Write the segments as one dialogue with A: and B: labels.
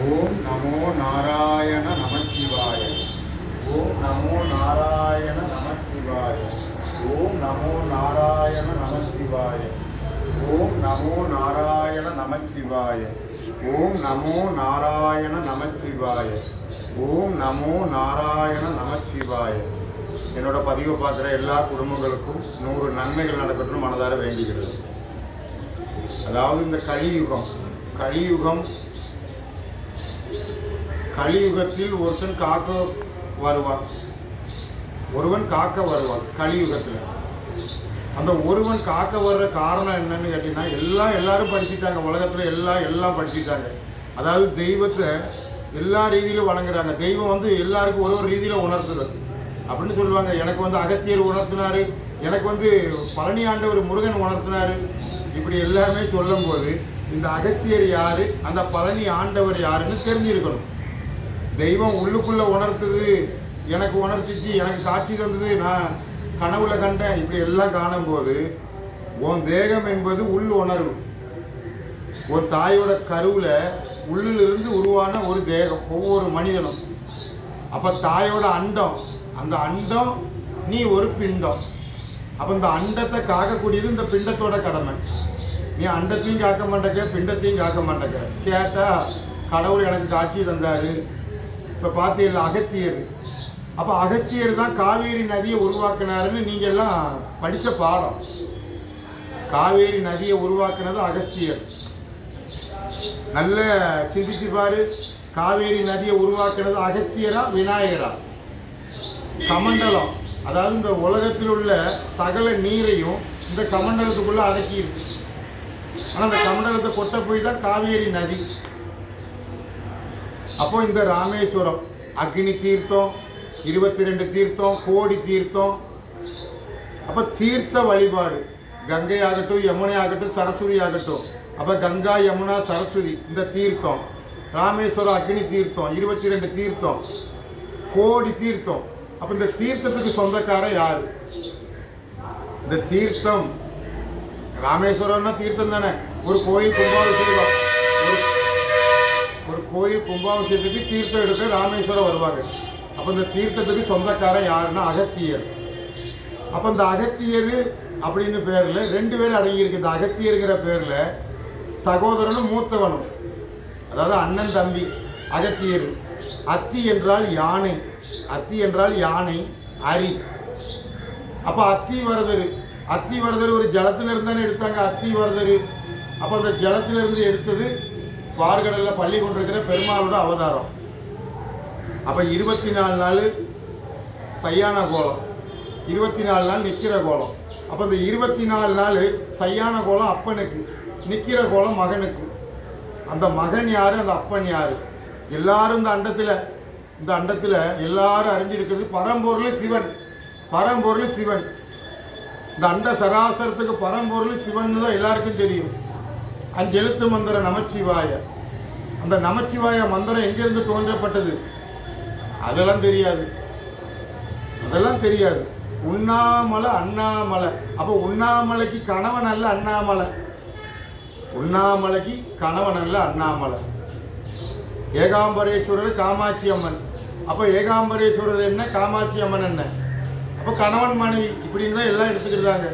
A: ஓம் நமோ நாராயண நமச்சிவாய. ஓம் நமோ நாராயண நமச்சிவாய. ஓம் நமோ நாராயண நமச்சிவாய. ஓம் நமோ நாராயண நமச்சிவாய. ஓம் நமோ நாராயண நமச்சிவாய. ஓம் நமோ நாராயண நமச்சிவாய. என்னோட பதிவை பார்க்குற எல்லா குடும்பங்களுக்கும் 100 நன்மைகள் நடக்கணும்னு மனதார வேண்டிக்கிறது. அதாவது இந்த கலியுகத்தில் ஒருவன் காக்க வருவான் கலியுகத்தில். அந்த ஒருவன் காக்க வர்ற காரணம் என்னன்னு கேட்டீங்கன்னா, எல்லாரும் படிச்சுட்டாங்க. உலகத்தில் எல்லாம் படிச்சுட்டாங்க. அதாவது தெய்வத்தை எல்லா ரீதியிலும் வணங்குறாங்க. தெய்வம் எல்லாருக்கும் ஒரு ரீதியில் உணர்த்துது அப்படின்னு சொல்லுவாங்க. எனக்கு அகத்தியர் உணர்த்தினாரு, எனக்கு பழனி ஆண்டவர் முருகன் உணர்த்தினாரு. இப்படி எல்லாமே சொல்லும்போது இந்த அகத்தியர் யாரு, அந்த பழனி ஆண்டவர் யாருன்னு தெரிஞ்சிருக்கணும். தெய்வம் உள்ளுக்குள்ள உணர்த்துது, எனக்கு உணர்த்திச்சு, எனக்கு காட்சி தந்தது, நான் கனவுல கண்டேன், இப்படி எல்லாம் காணும்போது உன் தேகம் என்பது உள் உணர்வு. ஒரு தாயோட கருவில் உள்ளிலிருந்து உருவான ஒரு தேகம் ஒவ்வொரு மனிதனும். அப்போ தாயோட அண்டம், அந்த அண்டம் நீ ஒரு பிண்டம். அப்போ இந்த அண்டத்தை காக்கக்கூடியது இந்த பிண்டத்தோட கடமை. நீ அண்டத்தையும் காக்க மாட்டேங்க, பிண்டத்தையும் காக்க மாட்டேங்க. கேட்டால் கடவுள் எனக்கு காட்சி தந்தாரு. இப்போ பார்த்தீங்களா அகத்தியர். அப்போ அகத்தியர் தான் காவேரி நதியை உருவாக்கினாருன்னு நீங்கள் எல்லாம் படித்த பாடம். காவேரி நதியை உருவாக்குனது அகஸ்தியர். நல்ல சிந்திச்சு பாரு. காவேரி நதியை உருவாக்குனது அகஸ்தியரா விநாயகரா? கமண்டலம், அதாவது இந்த உலகத்தில் உள்ள சகல நீரையும் இந்த கமண்டலத்துக்குள்ள அடக்கி இருக்கு. ஆனால் அந்த கமண்டலத்தை கொட்ட போய் தான் காவேரி நதி. அப்போ இந்த ராமேஸ்வரம் அக்னி தீர்த்தம், 22 தீர்த்தம், கோடி தீர்த்தம். அப்போ தீர்த்த வழிபாடு கங்கை ஆகட்டும், யமுனை ஆகட்டும், சரஸ்வதி ஆகட்டும். அப்போ கங்கா, யமுனா, சரஸ்வதி இந்த தீர்த்தம். ராமேஸ்வரம் அக்னி தீர்த்தம், 22 தீர்த்தம், கோடி தீர்த்தம். அப்போ இந்த தீர்த்தத்துக்கு சொந்தக்காரன் யாரு? இந்த தீர்த்தம், ராமேஸ்வரம்னா தீர்த்தம் தானே. ஒரு கோயில் கும்பாபிஷேகம், ஒரு கோயில் கும்பாபிஷேகத்துக்கு தீர்த்தம் எடுக்க ராமேஸ்வரம் வருவாங்க. அப்போ இந்த தீர்த்தத்துக்கு சொந்தக்காரன் யாருன்னா அகத்தியர். அப்போ இந்த அகத்தியர் அப்படின்னு பேரில் 2 பேர் அடங்கியிருக்கு. இந்த அகத்தியருங்கிற பேரில் சகோதரனும் மூத்தவனும், அதாவது அண்ணன் தம்பி அகத்தியர். அத்தி என்றால் யானை, அரி. அப்போ அத்திவரதர் ஒரு ஜலத்திலிருந்து தானே எடுத்தாங்க அத்திவரதர். அப்போ அந்த ஜலத்திலிருந்து எடுத்தது பார்கடலில் பள்ளி கொண்டிருக்கிற பெருமாளோட அவதாரம். அப்போ 24 நாள் சையான கோலம், 24 நாள் நிற்கிற கோலம். அப்போ இந்த 24 நாள் சையான கோலம் அப்பனுக்கு, நிற்கிற கோலம் மகனுக்கு. அந்த மகன் யாரு, அந்த அப்பன் யாரு? எல்லாரும் இந்த அண்டத்தில் எல்லாரும் அறிஞ்சிருக்குது. பரம்பொருள் சிவன். இந்த அண்ட சராசரத்துக்கு பரம்பொருள் சிவன் தான் எல்லாருக்கும் தெரியும். 5 எழுத்து மந்திரம் நமச்சிவாய. அந்த நமச்சிவாய மந்திரம் எங்கிருந்து தோன்றப்பட்டது அதெல்லாம் தெரியாது. அண்ணாமலை. அப்போ உண்ணாமலைக்கு கணவன் அல்ல அண்ணாமலை. ஏகாம்பரேஸ்வரர் காமாட்சி அம்மன். அப்போ ஏகாம்பரேஸ்வரர் என்ன, காமாட்சி அம்மன் என்ன? அப்போ கணவன் மனைவி இப்படின்னு தான் எல்லாம் எடுத்துக்கிட்டாங்க.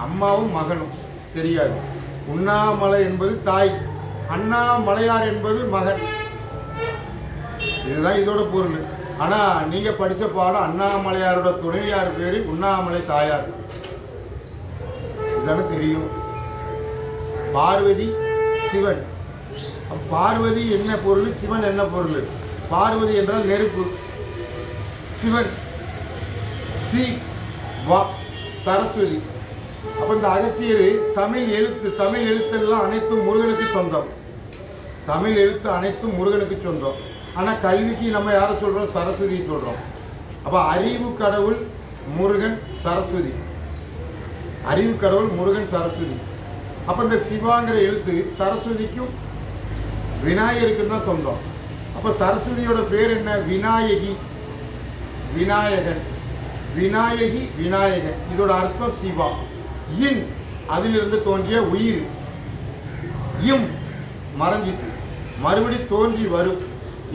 A: அம்மாவும் மகனும் தெரியாது. உண்ணாமலை என்பது தாய், அண்ணாமலையார் என்பது மகன். இதுதான் இதோட பொருள். ஆனால் நீங்கள் படித்த பாடம் அண்ணாமலையாரோட துணைவியார் பேர் உண்ணாமலை தாயார். இதுதானே தெரியும். பார்வதி சிவன். பார்வதி என்ன பொருள், சிவன் என்ன பொருள்? பார்வதி என்றால் நெருப்பு, சிவன் சரஸ்வதி. அப்போ இந்த அகத்தியர் தமிழ் எழுத்தெல்லாம் அனைத்தும் முருகனுக்கு சொந்தம். ஆனால் கல்விக்கு நம்ம யாரை சொல்கிறோம்? சரஸ்வதி சொல்கிறோம். அப்போ அறிவு கடவுள் முருகன் சரஸ்வதி. அப்போ இந்த சிவாங்கிற எழுத்து சரஸ்வதிக்கும் விநாயகருக்கும் தான் சொந்தம். அப்போ சரஸ்வதியோட பேர் என்ன? விநாயகன். இதோட அர்த்தம் சிவா. அதிலிருந்து தோன்றிய உயிர். மறைஞ்சிட்டு மறுபடி தோன்றி வரும்.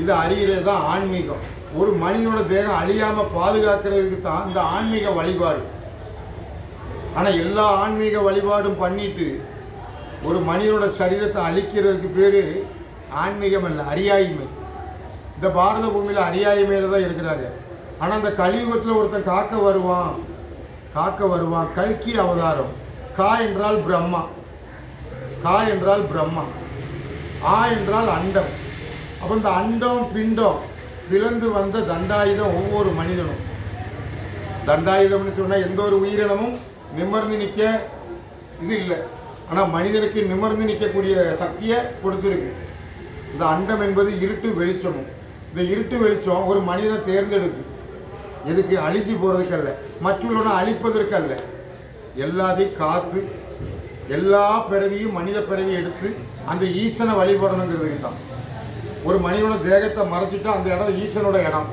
A: இது அறிகிறது தான் ஆன்மீகம். ஒரு மனிதனோட தேகம் அழியாமல் பாதுகாக்கிறதுக்கு தான் இந்த ஆன்மீக வழிபாடு. ஆனால் எல்லா ஆன்மீக வழிபாடும் பண்ணிட்டு ஒரு மனிதனோட சரீரத்தை அழிக்கிறதுக்கு பேர் ஆன்மீகம் இல்லை, அறியாய்மை. இந்த பாரத பூமியில் அறியாய்மையில தான் இருக்கிறாங்க. ஆனால் அந்த கலியுகத்தில் ஒருத்தன் காக்க வருவான். கல்கி அவதாரம். கா என்றால் பிரம்மா, கா என்றால் பிரம்மா, ஆ என்றால் அண்டம். அப்போ இந்த அண்டம் பிண்டம் பிளந்து வந்த தண்டாயுதம் ஒவ்வொரு மனிதனும். தண்டாயுதம்னு சொன்னால் எந்த ஒரு உயிரினமும் நிமிர்ந்து நிற்க இது இல்லை. ஆனால் மனிதனுக்கு நிமிர்ந்து நிற்கக்கூடிய சக்தியை கொடுத்துருக்கு. இந்த அண்டம் என்பது இருட்டு வெளிச்சமும். இந்த இருட்டு வெளிச்சம் ஒரு மனிதனை தேர்ந்தெடுக்கு. எதுக்கு? அழிஞ்சு போகிறதுக்கு அல்ல, மற்றவர்களை அழிப்பதற்கு அல்ல. எல்லாத்தையும் காத்து எல்லா பிறவியும் மனித பிறவி எடுத்து அந்த ஈசனை வழிபடணுங்கிறதுக்கு தான். ஒரு மனிதனோட தேகத்தை மறைச்சிட்டா அந்த இடம் ஈசனோட இடம்.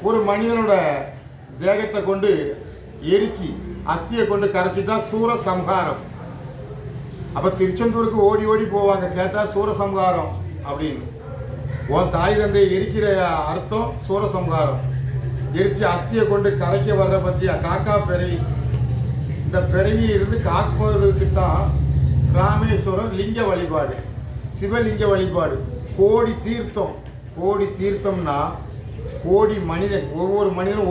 A: ஒரு மனிதனோட தேகத்தை கொண்டு எரிச்சு அஸ்தியை கொண்டு கரைச்சிட்டா சூரசம்ஹாரம். அப்போ திருச்செந்தூருக்கு ஓடி ஓடி போவாங்க, கேட்டால் சூரசம்ஹாரம் அப்படின்னு. உன் தாய் தந்தையை எரிக்கிற அர்த்தம் சூரசம்ஹாரம். எரிச்சு அஸ்தியை கொண்டு கரைக்க வர்ற பற்றியா காக்கா பிறவி. இந்த பிறவியை இருந்து காப்பதற்கு தான் ராமேஸ்வரம் லிங்க வழிபாடு, சிவலிங்க வழிபாடு. கோடி தீர்த்தம்னா கோடி மனிதன், ஒவ்வொரு மனிதனும்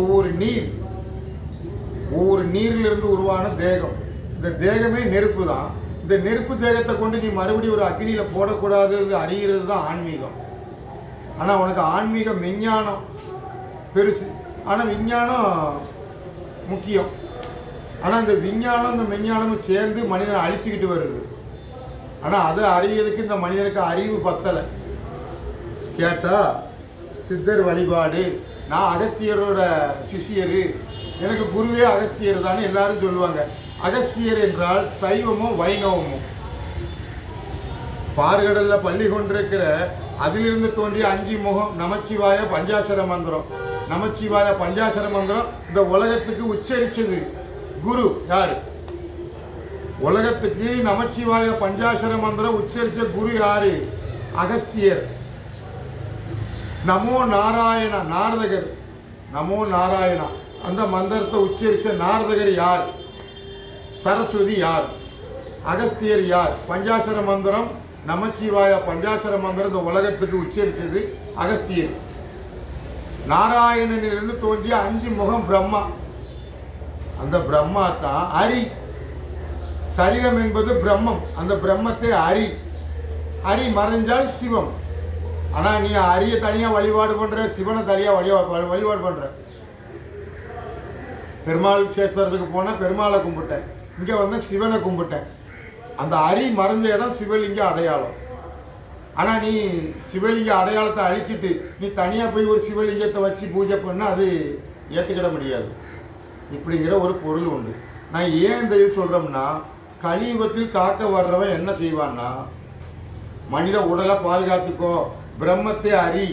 A: ஒவ்வொரு நீரிலிருந்து உருவான தேகம். இந்த தேகமே நெருப்பு தான். இந்த நெருப்பு தேகத்தை கொண்டு நீ மறுபடியும் ஒரு அக்னியில் போடக்கூடாது அறிகிறது தான் ஆன்மீகம். ஆனால் உனக்கு ஆன்மீக விஞ்ஞானம் பெருசு, ஆனால் விஞ்ஞானம் முக்கியம். ஆனால் இந்த விஞ்ஞானம் இந்த விஞ்ஞானமும் சேர்ந்து மனிதனை அழிச்சுக்கிட்டு வருது. ஆனால் அதை அறியறதுக்கு இந்த மனிதனுக்கு அறிவு பத்தலை. கேட்டால் சித்தர் வழிபாடு, நான் அகஸ்தியரோட சிஷியர், எனக்கு குருவே அகஸ்தியர் தானே எல்லாரும் சொல்லுவாங்க. அகஸ்தியர் என்றால் சைவமும் வைணவமும். பார்கடலில் பள்ளி கொண்டிருக்கிற அதிலிருந்து தோன்றிய 5 முகம் நமச்சிவாய பஞ்சாட்சர மந்திரம். நமச்சிவாய பஞ்சாட்சர மந்திரம் இந்த உலகத்துக்கு உச்சரிச்சது குரு யாரு? உலகத்துக்கு நமச்சிவாய பஞ்சாட்சர மந்திரம் உச்சரிச்ச குரு யாரு? அகஸ்தியர். நமோ நாராயணா நாரதகர், நமோ நாராயணா அந்த மந்திரத்தை உச்சரித்த நாரதகர் யார்? சரஸ்வதி யார்? அகஸ்தியர் யார்? பஞ்சாட்சர மந்திரம் நமச்சிவாய பஞ்சாட்சர மந்திரம் இந்த உலகத்துக்கு உச்சரித்தது அகஸ்தியர். நாராயணனிலிருந்து தோன்றிய 5 முகம் பிரம்மா. அந்த பிரம்மா தான் அரி. சரீரம் என்பது பிரம்மம், அந்த பிரம்மத்தை அரி மறைஞ்சால் சிவம். ஆனால் நீ அரிய தனியாக வழிபாடு பண்ணுற, சிவனை தனியாக வழிபாடு பண்ணுற. பெருமாள் கஷேத்திரத்துக்கு போனால் பெருமாளை கும்பிட்டேன், இங்கே வந்து சிவனை கும்பிட்டேன். அந்த அரி மறைஞ்ச இடம் சிவலிங்க அடையாளம். ஆனால் நீ சிவலிங்க அடையாளத்தை அழிச்சிட்டு நீ தனியாக போய் ஒரு சிவலிங்கத்தை வச்சு பூஜை பண்ணால் அது ஏற்றுக்கிட முடியாது. இப்படிங்கிற ஒரு பொருள் உண்டு. நான் ஏன் இந்த இது சொல்கிறோம்னா, கலியுகத்தில் காக்க வர்றவன் என்ன செய்வான்னா, மனித உடலை பாதுகாத்துக்கோ, பிரம்மத்தை அறி,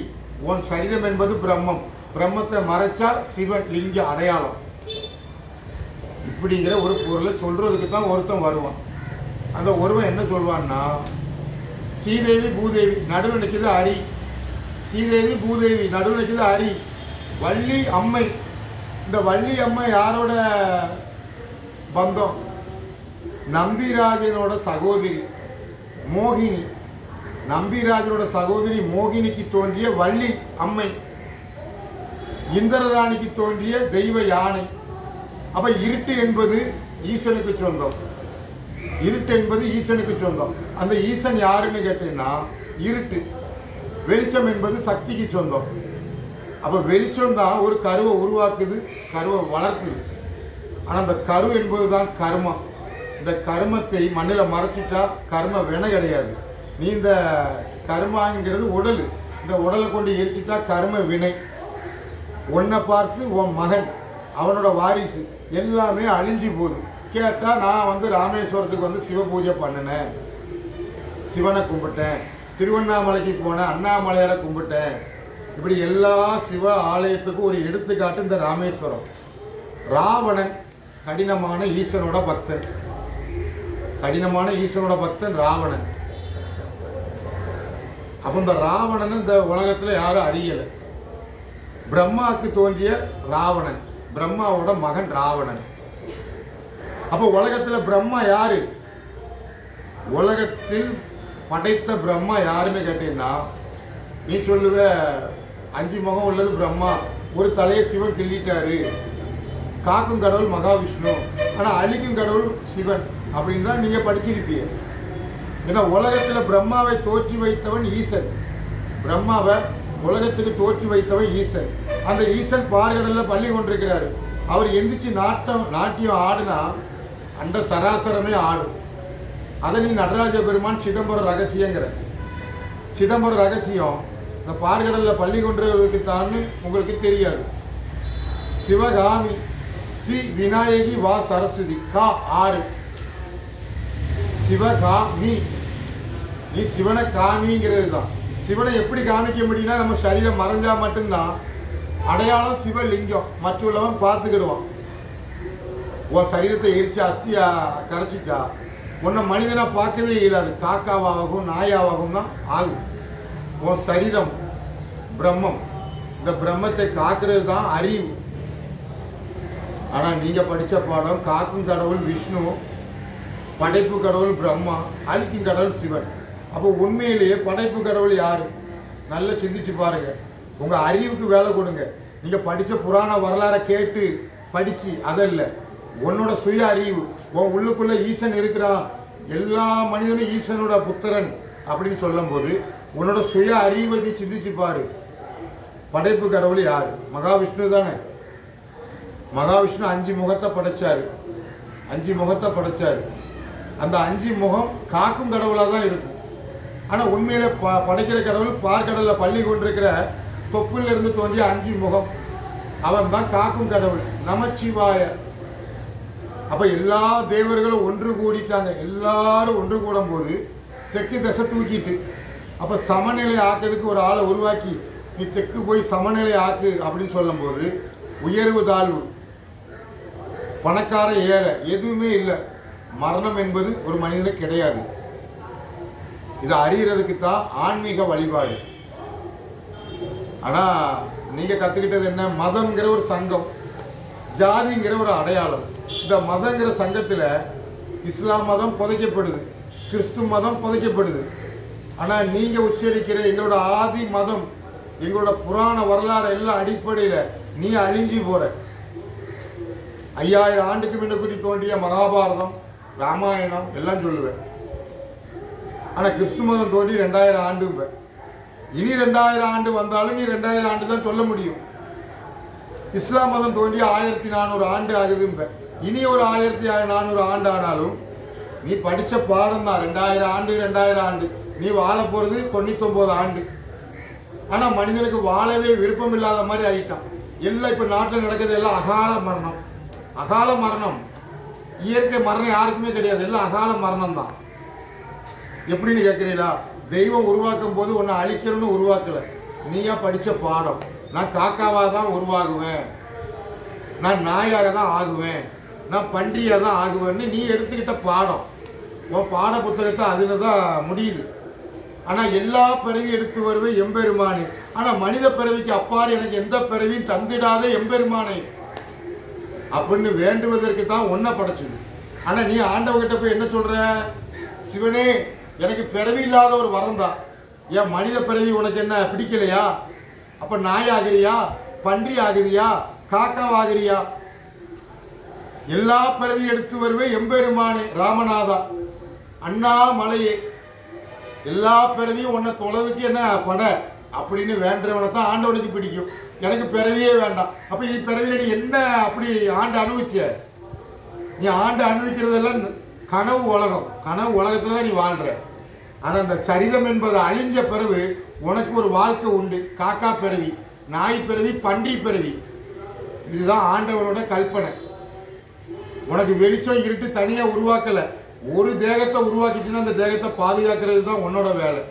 A: உன் சரீரம் என்பது பிரம்மம், பிரம்மத்தை மறைச்சா சிவன் லிங்க அடையாளம். இப்படிங்கிற ஒரு பொருளை சொல்றதுக்கு தான் ஒருத்தன் வருவான். அந்த ஒருவன் என்ன சொல்வான்னா, ஸ்ரீதேவி பூதேவி நடுவில் நிற்குது அரி, ஸ்ரீதேவி பூதேவி நடுவில் நிற்குது அரி, வள்ளி அம்மை. இந்த வள்ளி அம்மை யாரோட பந்தம்? நம்பிராஜனோட சகோதரி மோகினி. நம்பிராஜனோட சகோதரி மோகினிக்கு தோன்றிய வள்ளி அம்மை, இந்திரராணிக்கு தோன்றிய தெய்வ யானை. அப்ப இருட்டு என்பது ஈசனுக்கு சொந்தம், இருட்டு என்பது ஈசனுக்கு சொந்தம். அந்த ஈசன் யாருன்னு கேட்டீங்கன்னா இருட்டு. வெளிச்சம் என்பது சக்திக்கு சொந்தம். அப்ப வெளிச்சம் தான் ஒரு கருவை உருவாக்குது, கருவை வளர்த்துது. ஆனால் அந்த கரு என்பது தான் கர்மம். இந்த கர்மத்தை மண்ணில் மறைச்சிட்டா கர்ம வினை கிடையாது. நீ இந்த கர்மாங்கிறது உடல், இந்த உடலை கொண்டு எரிச்சிட்டா கர்ம வினை. உன்னை பார்த்து உன் மகன், அவனோட வாரிசு எல்லாமே அழிஞ்சு போகுது. கேட்டால் நான் வந்து ராமேஸ்வரத்துக்கு வந்து சிவ பூஜை பண்ணினேன், சிவனை கும்பிட்டேன், திருவண்ணாமலைக்கு போனேன், அண்ணாமலையாரை கும்பிட்டேன். இப்படி எல்லா சிவ ஆலயத்துக்கும் ஒரு எடுத்துக்காட்டு இந்த ராமேஸ்வரம். ராவணன் கடினமான ஈசனோட பக்தன், கடினமான ஈசனோட பக்தன் ராவணன். அப்போ இந்த ராவணன் இந்த உலகத்தில் யாரும் அறியலை. பிரம்மாவுக்கு தோன்றிய ராவணன், பிரம்மாவோட மகன் ராவணன். அப்போ உலகத்தில் பிரம்மா யாரு? உலகத்தில் படைத்த பிரம்மா யாருன்னு கேட்டீங்கன்னா நீ சொல்லுவ 5 முகம் உள்ளது பிரம்மா, ஒரு தலையை சிவன் கிள்ளிட்டாரு, காக்கும் கடவுள் மகாவிஷ்ணு, ஆனால் அழிக்கும் கடவுள் சிவன் அப்படின்னு தான் நீங்கள் படிச்சிருப்பீங்க. ஏன்னா உலகத்தில் பிரம்மாவை தோற்றி வைத்தவன் ஈசன். பிரம்மாவை உலகத்துக்கு தோற்றி வைத்தவன் ஈசன். அந்த ஈசன் பார்கடலில் பள்ளி கொண்டிருக்கிறாரு. அவர் எந்திரிச்சு நாட்டியம் ஆடுனா அந்த சராசரமே ஆடும். அதை நீ நடராஜ பெருமான் சிதம்பரம் ரகசியங்கிற. சிதம்பரம் ரகசியம் இந்த பார்கடலில் பள்ளி கொண்டவருக்கு தான் உங்களுக்கு தெரியாது. சிவகாமி சி விநாயகி வா சரஸ்வதி கா 6 சிவகாமி. நீ சிவனை காமிங்கிறது தான். சிவனை எப்படி காமிக்க முடியும்னா நம்ம சரீரம் மறைஞ்சா மட்டும்தான். அடையாளம் சிவலிங்கம், மற்றவன் பார்த்துக்கிடுவான். உன் சரீரத்தை எரிச்சு அஸ்தியா கரைச்சிட்டா உன்னை மனிதனை பார்க்கவே இயலாது. காக்காவாகும் நாயாவாகும் தான் ஆகும். உன் சரீரம் பிரம்மம். இந்த பிரம்மத்தை காக்கிறது தான் அறிவு. ஆனால் நீங்கள் படித்த பாடம் காக்கும் கடவுள் விஷ்ணு, படைப்பு கடவுள் பிரம்மா, அழிக்கும் கடவுள் சிவன். அப்போ உண்மையிலேயே படைப்பு கடவுள் யாரு? நல்லா சிந்திச்சு பாருங்க. உங்கள் அறிவுக்கு வேலை கொடுங்க. நீங்கள் படித்த புராண வரலாறை கேட்டு படித்து அதல்ல, உன்னோட சுய அறிவு. உன் உள்ளுக்குள்ளே ஈசன் இருக்கிறான், எல்லா மனிதனும் ஈசனோட புத்திரன் அப்படின்னு சொல்லும் போது உன்னோட சுய அறிவை நீ சிந்திச்சு பாரு. படைப்பு கடவுள் யாரு? மகாவிஷ்ணு தானே. மகாவிஷ்ணு 5 முகத்தை படைச்சாரு. 5 முகத்தை படைச்சாரு. அந்த 5 முகம் காக்கும் கடவுளாக தான் இருக்கும். ஆனால் உண்மையில படைக்கிற கடவுள் பார்க்கடலில் பள்ளி கொண்டிருக்கிற தொப்பிலிருந்து தோன்றிய 5 முகம், அவன் தான் காக்கும் கடவுள் நமச்சிவாய. அப்போ எல்லா தேவர்களும் ஒன்று கூடிட்டாங்க. எல்லாரும் ஒன்று கூடும் போது தெற்கு திசை தூக்கிட்டு, அப்போ சமநிலை ஆக்கிறதுக்கு ஒரு ஆளை உருவாக்கி நீ தெற்கு போய் சமநிலை ஆக்கு அப்படின்னு சொல்லும்போது உயர்வு தாழ்வு, பணக்கார ஏழை எதுவுமே இல்லை. மரணம் என்பது ஒரு மனிதனுக்கு கிடையாது. இதை அறிகிறதுக்கு தான் ஆன்மீக வழிபாடு. ஆனால் நீங்கள் கற்றுக்கிட்டது என்ன? மதம்ங்கிற ஒரு சங்கம், ஜாதிங்கிற ஒரு அடையாளம். இந்த மதங்கிற சங்கத்தில் இஸ்லாம் மதம் புதைக்கப்படுது, கிறிஸ்து மதம் புதைக்கப்படுது. ஆனால் நீங்கள் உச்சரிக்கிற எங்களோட ஆதி மதம், எங்களோட புராண வரலாறு எல்லாம் அடிப்படையில் நீ அழிஞ்சு போகிற. 5000 ஆண்டுக்கு முன்னக்கூட்டி தோன்றிய மகாபாரதம், ராமாயணம் எல்லாம் சொல்லுவேன். ஆனால் கிறிஸ்து மதம் தோன்றி 2000 ஆண்டும்ப. இனி 2000 ஆண்டு வந்தாலும் நீ 2000 ஆண்டு தான் சொல்ல முடியும். இஸ்லாம் மதம் தோன்றி 1400 ஆண்டு ஆகுதும்ப. இனி ஒரு 1400 ஆண்டு ஆனாலும் நீ படித்த பாடம் தான் 2000 ஆண்டு 2000 ஆண்டு. நீ வாழ போகிறது 99 ஆண்டு. ஆனால் மனிதனுக்கு வாழவே விருப்பம் இல்லாத மாதிரி ஆகிட்டான். எல்லாம் இப்போ நாட்டில் நடக்கிறது எல்லாம் அகால மரணம். அகால மரணம். இயற்கை மரணம் யாருக்குமே கிடையாது, எல்லாம் அகால மரணம் தான். எப்படின்னு கேட்குறீங்களா? தெய்வம் உருவாக்கும் போது உன்னை அழிக்கணும்னு உருவாக்கலை. நீயா படித்த பாடம். நான் காக்காவாக தான் உருவாகுவேன், நான் நாயாக தான் ஆகுவேன், நான் பன்றியாக தான் ஆகுவேன்னு நீ எடுத்துக்கிட்ட பாடம். உன் பாட புத்தகத்தை அதில் தான் முடியுது. ஆனால் எல்லா பிறவியும் எடுத்து வருவேன் எம்பெருமானே. ஆனால் மனித பிறவிக்கு அப்பாறு எனக்கு எந்த பிறவியும் தந்திடாத எம்பெருமானே அப்படின்னு வேண்டுவதற்கு தான் ஒன்றை படைச்சது. ஆனால் நீ ஆண்டவங்கிட்ட போய் என்ன சொல்கிற? சிவனே, எனக்கு பிறவி இல்லாத ஒரு வரம் தான். ஏன் மனித பிறவி உனக்கு என்ன பிடிக்கலையா? அப்போ நாய் ஆகிறியா, பன்றி ஆகிறியா, காக்காவாகிறியா? எல்லா பிறவி எடுத்து வருவேன் எம்பெருமானே ராமநாதா அண்ணாமலையே. எல்லா பிறவியும் உன்னை தொலைவுக்கு என்ன பட அப்படின்னு வேண்டவனை தான் ஆண்டவனுக்கு பிடிக்கும். எனக்கு பிறவியே வேண்டாம். அப்போ நீ பிறவியில் நீ என்ன அப்படி ஆண்டு அனுபவிச்ச? நீ ஆண்டு அனுபவிக்கிறதெல்லாம் கனவு உலகம். கனவு உலகத்தில் தான் நீ வாழ்கிற. ஆனால் அந்த சரீரம் என்பது அழிஞ்ச பிறகு உனக்கு ஒரு வாழ்க்கை உண்டு. காக்கா பிறவி, நாய் பிறவி, பன்றி பிறவி. இதுதான் ஆண்டவனோட கல்பனை. உனக்கு வெளிச்சம் இருட்டு தனியாக உருவாக்கலை. ஒரு தேகத்தை உருவாக்கிச்சுன்னா அந்த தேகத்தை பாதுகாக்கிறது தான் உன்னோட வேலை.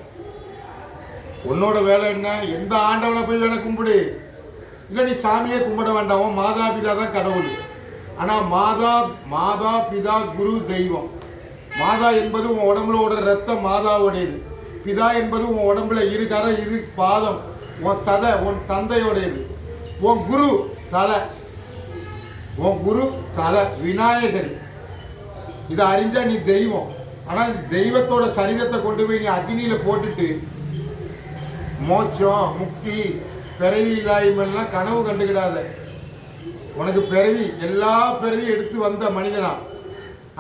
A: உன்னோட வேலை என்ன? எந்த ஆண்டவனை போய் வேணா கும்பிடு, இல்லை நீ சாமியே கும்பிட வேண்டாம். மாதா பிதா தான் கடவுள். ஆனால் மாதா பிதா குரு தெய்வம். மாதா என்பது உன் உடம்புல ஓடுற ரத்தம் மாதாவுடையது. பிதா என்பது உன் உடம்புல இரு கரை இரு பாதம், உன் சதை உன் தந்தையோடையது. உன் குரு தலை, உன் குரு தலை விநாயகர். இதை அறிஞ்சா நீ தெய்வம். ஆனால் தெய்வத்தோட சரீரத்தை கொண்டு போய் நீ அக்னியில போட்டுட்டு மோட்சம் முக்தி பிறவி இல்லாய்மெல்லாம் கனவு கண்டுக்கிடாத. உனக்கு பிறவி எல்லா பிறவியும் எடுத்து வந்த மனிதனா.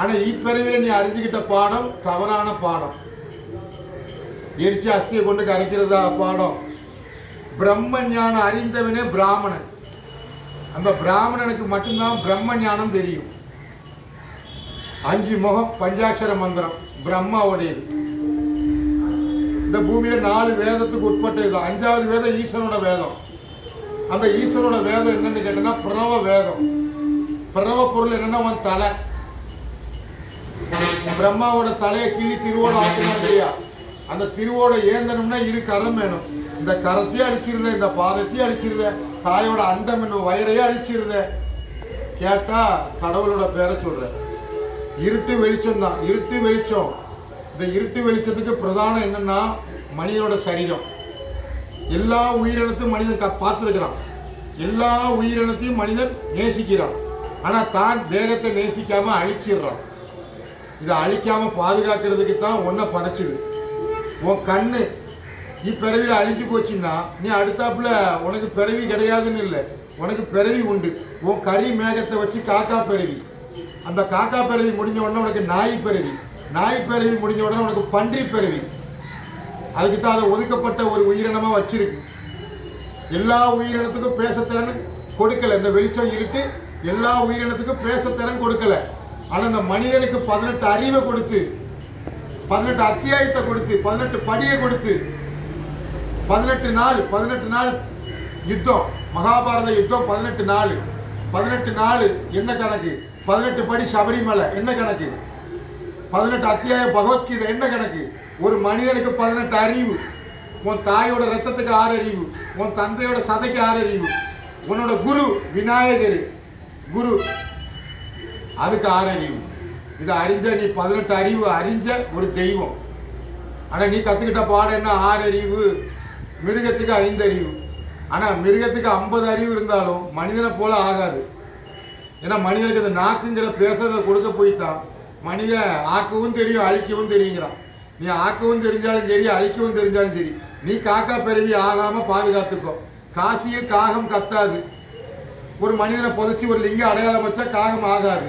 A: ஆனால் இப்பிறவியில் நீ அறிஞ்சுக்கிட்ட பாடம் தவறான பாடம். எரிச்சி அஸ்தியை கொண்டு கரைக்கிறதா பாடம். பிரம்ம ஞானம் அறிந்தவனே பிராமணன். அந்த பிராமணனுக்கு மட்டும்தான் பிரம்ம ஞானம் தெரியும். 5 முகம் பஞ்சாட்சர மந்திரம் பிரம்மாவுடையது. இந்த பூமியில 4 வேதத்துக்கு உட்பட்டது. 5வது வேதம் ஈஸ்வரோட வேதம். அந்த ஈஸ்வரோட வேதம் என்னன்னு கேட்டீங்கன்னா பிரணவ வேதம். பிரணவ பொருள் என்னன்னா உன் தலை. பிரம்மாவோட தலையை கிள்ளி திருவோட ஆக்கணும் இல்லையா? அந்த திருவோட ஏந்தனம்னா இரு கரம் வேணும். இந்த கரத்தையே அழிச்சிருத, இந்த பாதத்தையே அழிச்சிருத, தாயோட அண்டம் என்னும் வயிறையே அழிச்சிருத. கேட்டா கடவுளோட பேரை சொல்ற. இருட்டு வெளிச்சம் தான். இருட்டு வெளிச்சம். இந்த இருட்டு வெளிச்சத்துக்கு பிரதானம் என்னன்னா மனிதனோட சரீரம். எல்லா உயிரினத்தையும் மனிதன் பார்த்துருக்கிறான். எல்லா உயிரினத்தையும் மனிதன் நேசிக்கிறான். ஆனா தான் தேகத்தை நேசிக்காம அழிச்சிடுறான். இதை அழிக்காம பாதுகாக்கிறதுக்கு தான் ஒன்றை படைச்சுது. உன் கண்ணு இப்பிறவியில் அழிஞ்சு போச்சுன்னா நீ அடுத்தாப்புல உனக்கு பிறவி கிடையாதுன்னு இல்லை, உனக்கு பிறவி உண்டு. உன் கறி மேகத்தை வச்சு காக்கா பிறவி. அந்த காக்கா பிறவி முடிஞ்ச உடனே உனக்கு நாய் பிறவி. நாய் பிறவி முடிஞ்ச உடனே உனக்கு பன்றி பிறவி. அதுக்கு தான் அதை ஒதுக்கப்பட்ட ஒரு உயிரினமா வச்சிருக்கு. எல்லா உயிரினத்துக்கும் பேசத்திறன் கொடுக்கல. இந்த வெளிச்சம் இருக்கு, எல்லா உயிரினத்துக்கும் பேசத்திறன் கொடுக்கல. ஆனா இந்த மனிதனுக்கு 18 அறிவை கொடுத்து, 18 அத்தியாயத்தை கொடுத்து, 18 படியை கொடுத்து, 18 நாள் யுத்தம். மகாபாரத யுத்தம் 18 நாள். 18 நாள் என்ன கணக்கு? 18 படி சபரிமலை என்ன கணக்கு? 18 அத்தியாய பகவத்கீதை என்ன கணக்கு? ஒரு மனிதனுக்கு 18 அறிவு. உன் தாயோட ரத்தத்துக்கு 6 அறிவு, உன் தந்தையோட சதைக்கு 6 அறிவு, உன்னோட குரு விநாயகர் குரு அதுக்கு 6 அறிவு. இதை அறிஞ்ச நீ 18 அறிவு அறிஞ்ச ஒரு தெய்வம். ஆனால் நீ கற்றுக்கிட்ட பாடம் என்ன? 6 அறிவு. மிருகத்துக்கு 5 அறிவு. ஆனால் மிருகத்துக்கு 50 அறிவு இருந்தாலும் மனிதனை போல ஆகாது. ஏன்னா மனிதனுக்கு அந்த நாக்குங்கிற பேசுறதை கொடுக்க போய்த்தான் மனிதன் ஆக்கவும் தெரியும் அழிக்கவும் தெரியுங்கிறான். நீ ஆக்கவும் தெரிஞ்சாலும் சரி, அழிக்கவும் தெரிஞ்சாலும் சரி, நீ காக்கா பிறவி ஆகாம பாதுகாத்துக்கோ. காசியில் காகம் கத்தாது. ஒரு மனிதனை புதைச்சி ஒரு லிங்க அடையாளம் வச்சா காகம் ஆகாது.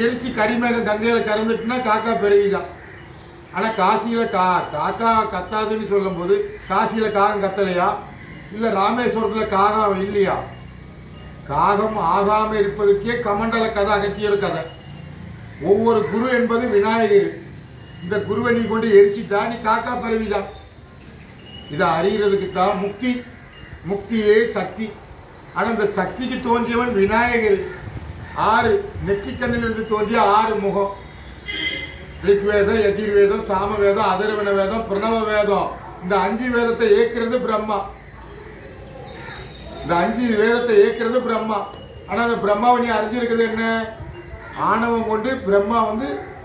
A: எரிச்சு கரிமேகம் கங்கையில கறந்துட்டுனா காக்கா பிறவிதான். ஆனா காசியில காக்கா கத்தாதுன்னு சொல்லும் போது காசியில காகம் கத்தலையா? இல்ல ராமேஸ்வரத்துல காகம் இல்லையா? காகம் ஆகாம இருப்பதுக்கே கமண்டல கதை, அகத்தியர் கதை. ஒவ்வொரு குரு என்பது விநாயகர். இந்த குருவை நீ கொண்டு எரிச்சிட்டா நீ காக்கா பிறவிதான். இதை அறிகிறதுக்கு தான் முக்தி. முக்தியே சக்தி. ஆனா இந்த சக்திக்கு தோன்றியவன் விநாயகர். 6 நெற்றிக்கண்ணிலிருந்து தோன்றிய 6 முகம். ரிக்வேதம், யஜுர்வேதம், சாமவேதம், அதர்வண வேதம், பிரணவ வேதம். இந்த 5 வேதத்தை ஏற்கிறது பிரம்மா. இந்த 5 வேதத்தை ஏற்கிறது பிரம்மா. ஆனா அந்த பிரம்மாவை நீ அறிஞ்சிருக்கிறது என்ன? ஆணவம் கொண்டு பிரம்மா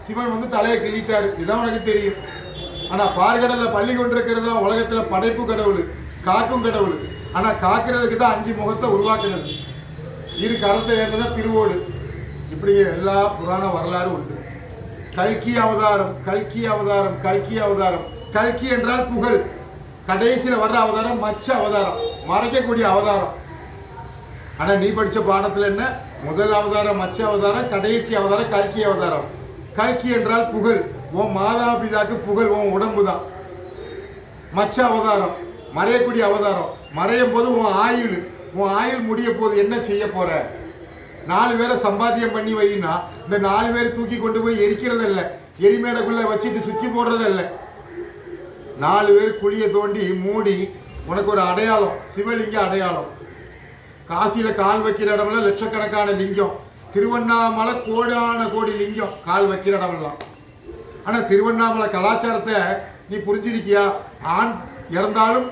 A: சிவன் தலையை கிள்ளிட்டாரு. இதான் உனக்கு தெரியும். ஆனா பார்கடல்ல பள்ளி கொண்டிருக்கிறது உலகத்துல படைப்பு கடவுள், காக்கும் கடவுள். ஆனா காக்கிறதுக்கு தான் 5 முகத்தை உருவாக்குறது. இரு கரத்தை ஏந்தனா திருவோடு. இப்படி எல்லா புராண வரலாறு உண்டு. கல்கி அவதாரம், கல்கி அவதாரம், கல்கி அவதாரம். கல்கி என்றால் புகழ். கடைசியில் வர்ற அவதாரம் மச்ச அவதாரம், மறைக்கக்கூடிய அவதாரம். ஆனா நீ படிச்ச பாடத்துல என்ன? முதல் அவதாரம் மச்ச அவதாரம், கடைசி அவதாரம் கல்கி அவதாரம். கல்கி என்றால் புகழ். உன் மாதா பிதாக்கு புகழ் உன் உடம்பு தான். மச்ச அவதாரம் மறையக்கூடிய அவதாரம். மறையும் போது உன் ஆயுள் முடிய போது என்ன செய்ய போற? 4 பேரை சம்பாத்தியம் பண்ணி வைனா இந்த 4 பேர் தூக்கி கொண்டு போய் எரிக்கிறது இல்லை, எரிமேடைக்குள்ள வச்சுட்டு சுற்றி போடுறது இல்லை. 4 பேர் குழியை தோண்டி மூடி உனக்கு ஒரு அடையாளம், சிவலிங்க அடையாளம். காசியில கால் வைக்கிற இடம்லாம் லட்சக்கணக்கான லிங்கம். திருவண்ணாமலை கோடான கோடி லிங்கம் கால் வைக்கிற இடமெல்லாம். ஆனா திருவண்ணாமலை கலாச்சாரத்தை நீ புரிஞ்சிருக்கியா? ஆண் இறந்தாலும்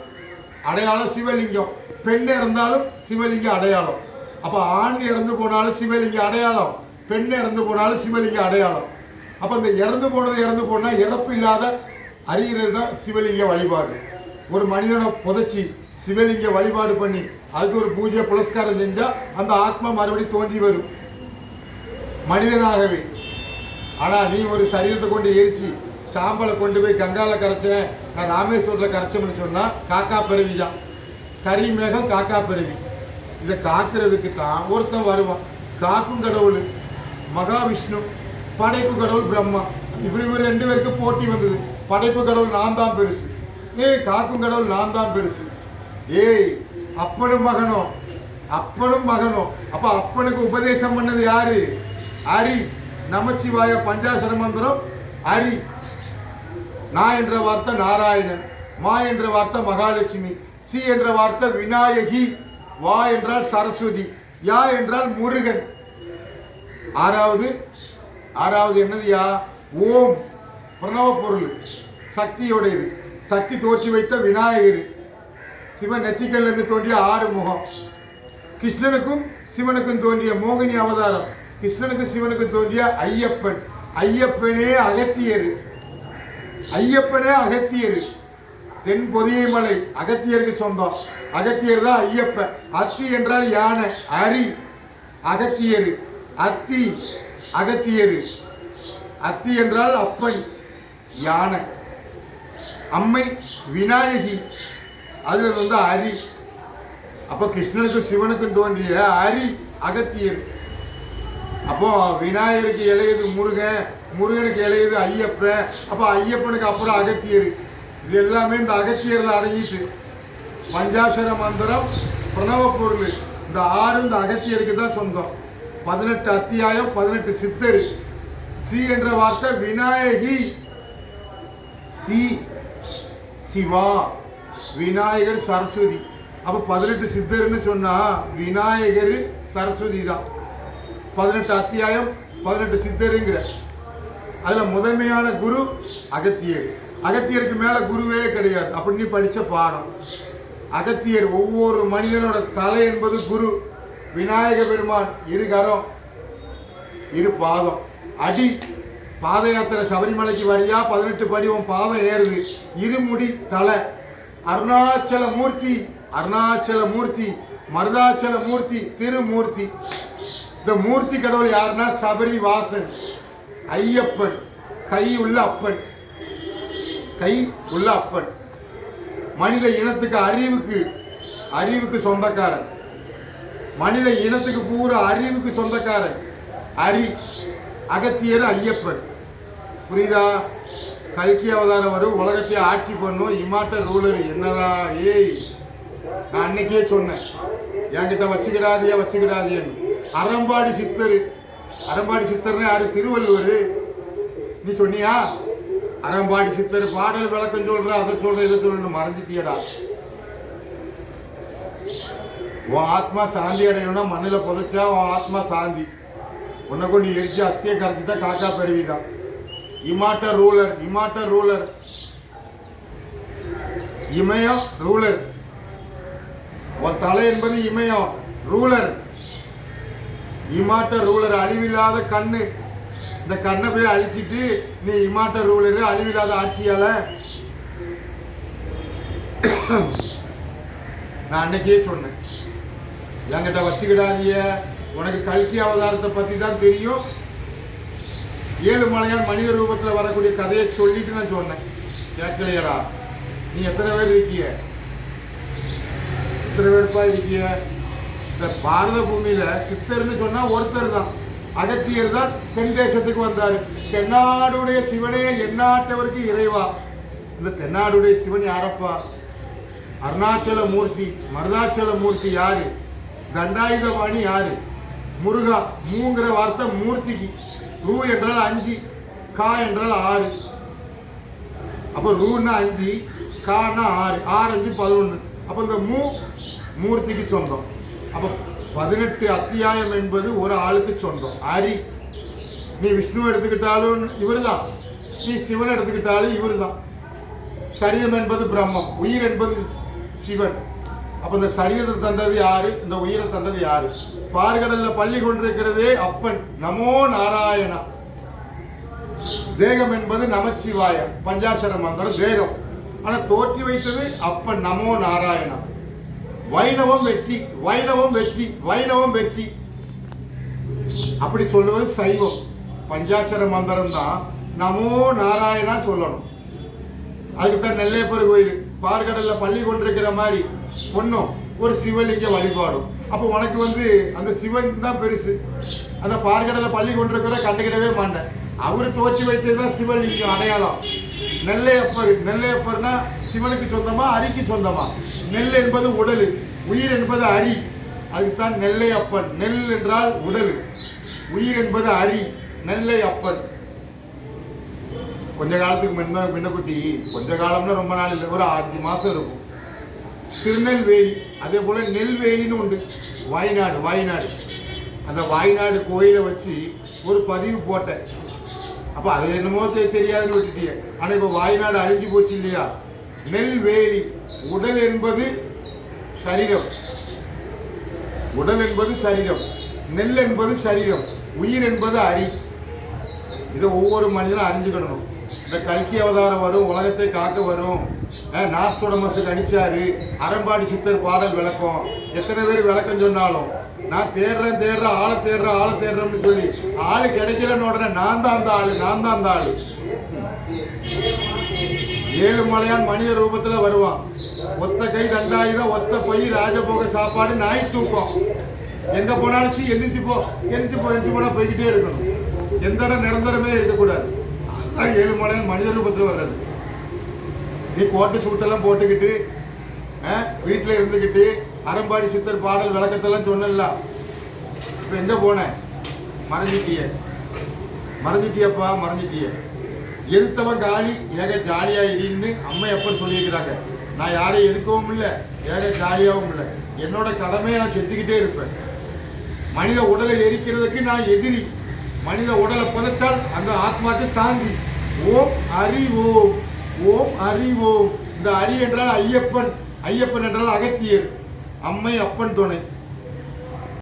A: அடையாளம் சிவலிங்கம், பெண் இறந்தாலும் சிவலிங்க அடையாளம். அப்ப ஆண் இறந்து போனாலும் சிவலிங்க அடையாளம், பெண் இறந்து போனாலும் சிவலிங்க அடையாளம். அப்ப இந்த இறந்து போனா இறப்பு இல்லாத அறிகிறது தான் சிவலிங்க வழிபாடு. ஒரு மனிதனை புதைச்சி சிவலிங்க வழிபாடு பண்ணி அதுக்கு ஒரு பூஜை புரஸ்காரம் செஞ்சால் அந்த ஆத்மா மறுபடி தோன்றி வரும் மனிதனாகவே. ஆனால் நீ ஒரு சரீரத்தை கொண்டு எரிச்சு சாம்பலை கொண்டு போய் கங்காவில் கரைச்சேன், நான் ராமேஸ்வரத்தில் கரைச்சோம்னு சொன்னால் காக்கா பிறவி தான். கறி மேகம் காக்கா பிறவி. இதை காக்கிறதுக்கு தான் ஒருத்தன் வருவான். காக்கும் கடவுள் மகாவிஷ்ணு, படைப்பு கடவுள் பிரம்மா. இவர் ரெண்டு பேருக்கு போட்டி வந்தது. படைப்பு கடவுள் நான் தான் பெருசு, காக்கும் கடவுள் நான் தான் பெருசு. அப்பனும் மகனும், அப்பனும் மகனும். அப்ப அப்பனுக்கு உபதேசம் பண்ணது யாரு? அரி. நமச்சிவாய பஞ்சாசர மந்திரம் அரி. நான் என்ற வார்த்தை நாராயணன், மா என்ற வார்த்தை மகாலட்சுமி, சி என்ற வார்த்தை விநாயகி, வா என்றால் சரஸ்வதி, யா என்றால் முருகன். ஆறாவது என்னதுயா? ஓம். பிரணவ பொருள், சக்தியோடையது. சக்தி தோற்றி வைத்த விநாயகர். சிவன் நெற்றிக்கல்லிருந்து தோன்றிய 6 முகம். கிருஷ்ணனுக்கும் சிவனுக்கும் தோன்றிய மோகினி அவதாரம். கிருஷ்ணனுக்கும் சிவனுக்கும் தோன்றிய ஐயப்பன். ஐயப்பனே அகத்தியர். ஐயப்பனே அகத்தியர். தென் பொதிகை மலை அகத்தியருக்கு சொந்தம். அகத்தியர் தான் ஐயப்பன். அத்தி என்றால் யானை, அரி. அகத்தியர். அத்தி அகத்தியர். அத்தி என்றால் அப்பன், யானை. அம்மை விநாயகி, அதுல வந்து அரி. அப்போ கிருஷ்ணனுக்கும் சிவனுக்கும் தோன்றிய அரி அகத்தியர். அப்போ விநாயகருக்கு இளையது முருகன், முருகனுக்கு இளையது ஐயப்பன். அப்போ ஐயப்பனுக்கு அப்புறம் அகத்தியர். இது எல்லாமே இந்த அகத்தியர்ல அடங்கிட்டு. பஞ்சாசர மந்திரம் பிரணவ பொருள், இந்த 6 இந்த அகத்தியருக்கு தான் சொந்தம். 18 அத்தியாயம், 18 சித்தர். சி என்ற வார்த்தை விநாயகி. சி சிவா, விநாயகர் சரஸ்வதி. அப்போ 18 சித்தர்னு சொன்னா விநாயகர் சரஸ்வதி தான். 18 அத்தியாயம் 18 சித்தருங்கிற. அதுல முதன்மையான குரு அகத்தியர். அகத்தியருக்கு மேல குருவே கிடையாது. அப்படி நீ படிச்ச பாடம். அகத்தியர் ஒவ்வொரு மனிதனோட தலை என்பது குரு. விநாயக பெருமான் 2 கரம் 2 பாதம். அடி பாத யாத்திரை சபரிமலைக்கு வரியா 18 படி உன் பாதம் ஏறுது. 2 முடி தலை. அருணாச்சல மூர்த்தி, அருணாச்சல மூர்த்தி, மருதாச்சல மூர்த்தி, திருமூர்த்தி. இந்த மூர்த்தி கடவுள் யாருன்னா சபரி வாசன், ஐயப்பன். கை உள்ள அப்பன், கை உள்ள அப்பன். மனித இனத்துக்கு அறிவுக்கு சொந்தக்காரன். மனித இனத்துக்கு பூரா அறிவுக்கு சொந்தக்காரன் அரி. அகத்தியர் ஐயப்பன். புரியுதா? கல்கி அவதாரம் வரும், உலகத்தையே ஆட்சி பண்ணும், இமாட்ட ரூலர். என்னடா நான் அன்னைக்கே சொன்னேன், என்கிட்ட வச்சுக்கிடாதியன்னு. அறம்பாடி சித்தர். அறம்பாடி சித்தர்னு யாரு? திருவள்ளுவர். நீ சொன்னியா? அறம்பாடி சித்தர் பாடல் விளக்கம் சொல்ற, அதை சொல்ற, இதை சொல்ற, மறைஞ்சிட்டியடா. உன் ஆத்மா சாந்தி அடையணும்னா மண்ணில் புதைச்சா உன் ஆத்மா சாந்தி. உன்னை கொண்டு எரிச்சு அஸ்தியை கரைச்சிட்டா காக்கா பெருவிதான். இமாட்ட ரூலர், இமயம் ரூலர். உன் தலை என்பது இமயம் ரூலர். இமாட்ட ரூலர், அழிவில்லாத கண்ணு. இந்த கண்ணை போய் அழிச்சிட்டு நீ இமாட்ட ரூலர், அழிவில்லாத ஆட்சியால. நான் அன்னைக்கே சொன்னேன், என்கிட்ட வச்சுக்கிடாதிய. உனக்கு கல்கி அவதாரத்தை பத்தி தான் தெரியும். 7 மலையான் மனித ரூபத்தில் வரக்கூடிய கதையை சொல்லிட்டு நான் சொன்னேன். கேட்கலையடா? நீ எத்தனை பேர் இருக்கிய? எத்தனை பேர்ப்பா இருக்கிய? இந்த பாரத பூமியில சித்தர்னு சொன்னா ஒருத்தர் தான், அகத்தியர் தான். தென் தேசத்துக்கு வந்தாரு. தென்னாடுடைய சிவனே எந்நாட்டவருக்கு இறைவா. இந்த தென்னாடுடைய சிவன் யாரப்பா? அருணாச்சல மூர்த்தி, மருதாச்சல மூர்த்தி யாரு? தண்டாயுதபாணி யாரு? முருகா. மூங்கிற வார்த்தை மூர்த்திக்கு. ரூ என்றால் 5, கா என்றால் 6. அப்போ ரூன்னா 5, கான்னா 6, 6 5 11. அப்போ இந்த மூர்த்திக்கு சொந்தம். அப்போ 18 அத்தியாயம் என்பது ஒரு ஆளுக்கு சொந்தம். அரி. நீ விஷ்ணு எடுத்துக்கிட்டாலும் இவர் தான், நீ சிவன் எடுத்துக்கிட்டாலும் இவர் தான். சரீரம் என்பது பிரம்மம், உயிர் என்பது சிவன். அப்ப இந்த சரீரத்தை தந்தது யாரு? இந்த உயிரை தந்தது யாரு? பாற்கடல்ல பள்ளி கொண்டிருக்கிறதே அப்பன். நமோ நாராயணா. தேகம் என்பது நமச்சிவாய பஞ்சாட்சர மந்திரம் தேகம். ஆனா தோற்றி வைத்தது அப்பன் நமோ நாராயணா. வைணவம் வெற்றி, வைணவம் வெற்றி, வைணவம் வெற்றி அப்படி சொல்லுவது சைவம். பஞ்சாட்சர மந்திரம் தான் நமோ நாராயணா சொல்லணும். அதுக்குத்தான் நெல்லையப்பர் கோயில் பார்க்கடல்ல பள்ளி கொண்டிருக்கிற மாதிரி பொண்ணும் ஒரு சிவலிங்க வழிபாடும். அப்போ உனக்கு அந்த சிவன் தான் பெருசு. அந்த பார்க்கடல்ல பள்ளி கொண்டிருக்கிற கண்டுக்கிடவே மாட்டேன். அவரு தோற்றி வைத்ததுதான் சிவலிங்கம் அடையாளம். நெல்லையப்பர், நெல்லையப்பர்னா சிவனுக்கு சொந்தமா அரிக்கு சொந்தமா? நெல் என்பது உடல், உயிர் என்பது அரி. அதுக்குத்தான் நெல்லையப்பன். நெல் என்றால் உடல், உயிர் என்பது அரி. நெல்லையப்பன். கொஞ்ச காலத்துக்கு முன்னக்குட்டி, கொஞ்ச காலம்னா ரொம்ப நாள் இல்லை, ஒரு 5 மாசம் இருக்கும். திருநெல்வேலி, அதே போல நெல்வேலின்னு உண்டு. வாய்நாடு, வாய்நாடு. அந்த வாய்நாடு கோயிலை வச்சு ஒரு பதிவு போட்டேன். அப்போ அது என்னமோ தெரியாதுன்னு விட்டுட்டீங்க. ஆனால் இப்போ வாய்நாடு அழிஞ்சு போச்சு இல்லையா? நெல்வேலி. உடல் என்பது சரீரம், உடல் என்பது சரீரம், நெல் என்பது சரீரம், உயிர் என்பது அரி. இதை ஒவ்வொரு மனிதனும் அறிஞ்சுக்கிடணும். இந்த கல்கி அவதாரம் வரும், உலகத்தை காக்க வரும், நாஸ்டோடமஸுக்கு அடிச்சாரு, அறம்பாடி சித்தர் பாடல் விளக்கம். எத்தனை பேர் விளக்கம் சொன்னாலும் நான் தேடுறேன் ஆளை தேடுறேன்னு சொல்லி ஆளு கிடைக்கலன்னு உடனே நான் தான் அந்த ஆளு. 7 மலையான் மனித ரூபத்துல வருவான். ஒத்த கை தண்டாயுதம், ஒத்த பொய், ராஜபோக சாப்பாடு, நாய் தூக்கம். எங்க போனாலும் எந்திரிச்சு போனா போய்கிட்டே இருக்கணும். எந்த இடம் நிரந்தரமே இருக்கக்கூடாது. அதுதான் 7 மலையான் மனித ரூபத்துல வர்றது. நீ கோட்டை சூட்டெல்லாம் போட்டுக்கிட்டு வீட்டில் இருந்துக்கிட்டு அறம்பாடி சித்தர் பாடல் விளக்கத்தெல்லாம் சொன்னல, இப்போ எங்கே போன? மறைஞ்சிட்டியப்பா. எதுத்தவன் காலி, ஏக ஜாலியா இருன்னு அம்மா எப்பன்னு சொல்லியிருக்கிறாங்க. நான் யாரையும் எதுக்கவும் இல்லை, ஏக ஜாலியாகவும் இல்லை. என்னோட கடமையை நான் செஞ்சுக்கிட்டே இருப்பேன். மனித உடலை எரிக்கிறதுக்கு நான் எதிரி. மனித உடலை புதைச்சால் அந்த ஆத்மாக்கு சாந்தி. ஓம் அறிவோம், ஓம் அறிவோம். இந்த அரி என்றால் ஐயப்பன், ஐயப்பன் என்றால் அகத்தியர், அம்மை அப்பன் துணை.